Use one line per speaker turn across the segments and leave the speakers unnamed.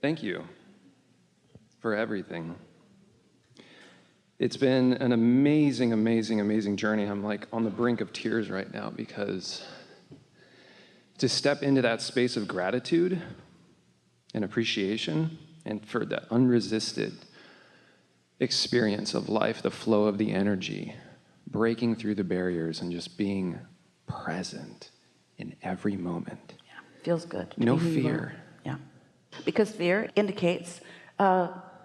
Thank you for everything. It's been an amazing, amazing, amazing journey. I'm like on the brink of tears right now because to step into that space of gratitude and appreciation and for the unresisted experience of life, the flow of the energy, breaking through the barriers and just being present in every moment.
Yeah, feels good.
No fear.
Yeah, because fear indicates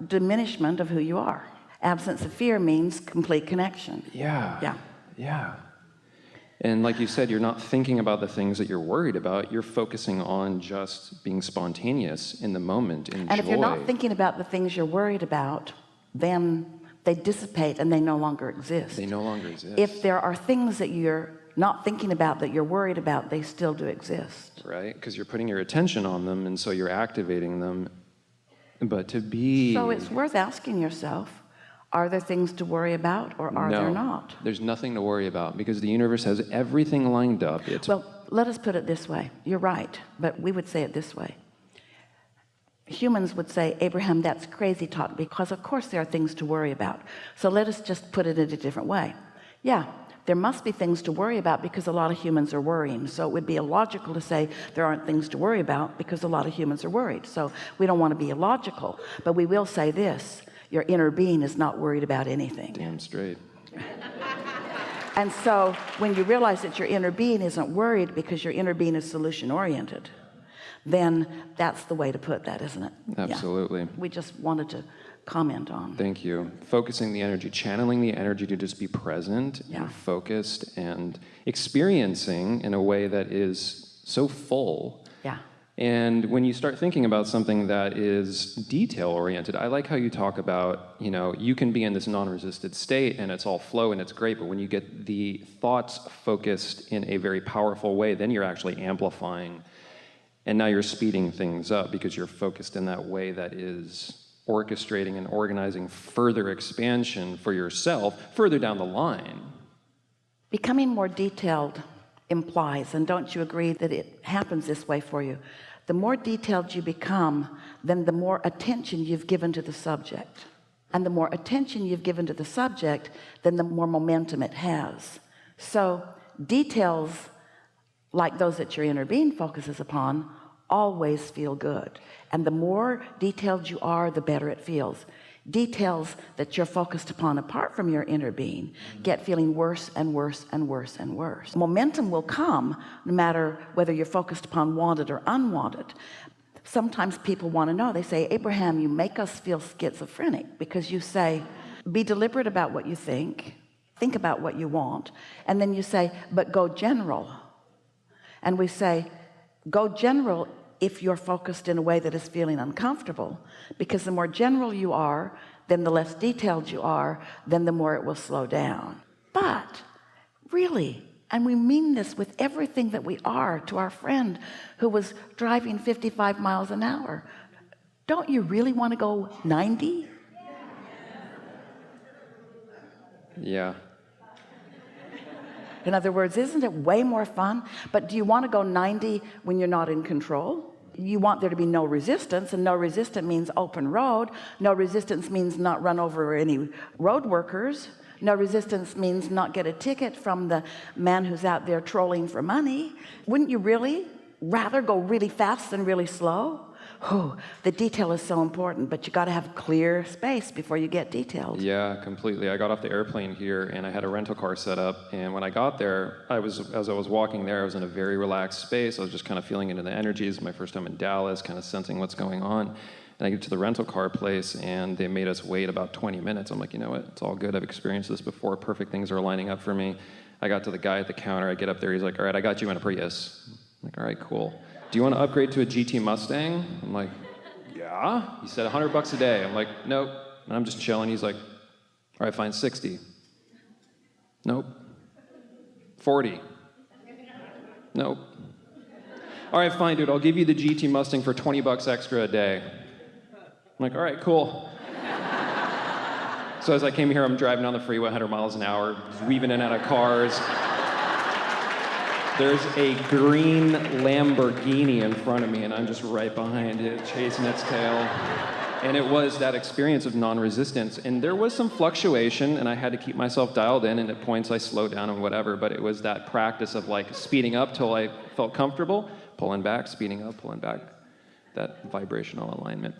diminishment of who you are. Absence of fear means complete connection.
Yeah. And like you said, you're not thinking about the things that you're worried about. You're focusing on just being spontaneous in the moment, in
And
joy.
if you're not thinking about the things you're worried about, then they dissipate and they no longer exist.
They no longer exist.
If there are things that you're not thinking about that you're worried about, they still do exist.
Right? Because you're putting your attention on them, and so you're activating them. But to be...
So it's worth asking yourself, are there things to worry about or are there not?
There's nothing to worry about because the universe has everything lined up.
Well, let us put it this way. You're right, but we would say it this way. Humans would say, Abraham, that's crazy talk, because of course there are things to worry about. So let us just put it in a different way. Yeah, there must be things to worry about because a lot of humans are worrying. So it would be illogical to say there aren't things to worry about because a lot of humans are worried. So we don't want to be illogical, but we will say this: your inner being is not worried about anything.
Damn straight.
And so when you realize that your inner being isn't worried because your inner being is solution oriented, then that's the way to put that, isn't it?
Absolutely.
Yeah. We just wanted to comment on.
Thank you. Focusing the energy, channeling the energy to just be present
Yeah.
and focused and experiencing in a way that is so full.
Yeah.
And when you start thinking about something that is detail-oriented, I like how you talk about, you can be in this non-resisted state and it's all flow and it's great, but when you get the thoughts focused in a very powerful way, then you're actually amplifying. And now you're speeding things up because you're focused in that way that is orchestrating and organizing further expansion for yourself further down the line.
Becoming more detailed implies, and don't you agree that it happens this way for you? The more detailed you become, then the more attention you've given to the subject. And the more attention you've given to the subject, then the more momentum it has. So details like those that your inner being focuses upon always feel good, and the more detailed you are, the better it feels. Details that you're focused upon apart from your inner being get feeling worse and worse and worse and worse. Momentum will come no matter whether you're focused upon wanted or unwanted. Sometimes people want to know, they say, Abraham, you make us feel schizophrenic because you say, be deliberate about what you think about what you want, and then you say, but go general. And we say, go general if you're focused in a way that is feeling uncomfortable, because the more general you are, then the less detailed you are, then the more it will slow down. But really, and we mean this with everything that we are, to our friend who was driving 55 miles an hour, don't you really want to go 90?
Yeah.
In other words, isn't it way more fun? But do you want to go 90 when you're not in control? You want there to be no resistance, and no resistance means open road. No resistance means not run over any road workers. No resistance means not get a ticket from the man who's out there trolling for money. Wouldn't you really rather go really fast than really slow? Oh, the detail is so important, but you got to have clear space before you get detailed.
Yeah, completely. I got off the airplane here and I had a rental car set up, and when I got there, as I was walking there, I was in a very relaxed space. I was just kind of feeling into the energies. My first time in Dallas, kind of sensing what's going on. And I get to the rental car place and they made us wait about 20 minutes. I'm like, you know what? It's all good. I've experienced this before. Perfect things are lining up for me. I got to the guy at the counter. I get up there. He's like, all right, I got you in a Prius. I'm like, all right, cool. Do you want to upgrade to a GT Mustang? I'm like, yeah. He said $100 a day. I'm like, nope. And I'm just chilling. He's like, all right, fine, 60. Nope. 40. Nope. All right, fine, dude. I'll give you the GT Mustang for $20 extra a day. I'm like, all right, cool. So as I came here, I'm driving down the freeway 100 miles an hour, weaving in and out of cars. there's a green Lamborghini in front of me, and I'm just right behind it, chasing its tail. And it was that experience of non-resistance. And there was some fluctuation, and I had to keep myself dialed in, and at points I slowed down and whatever, but it was that practice of like speeding up till I felt comfortable, pulling back, speeding up, pulling back, that vibrational alignment.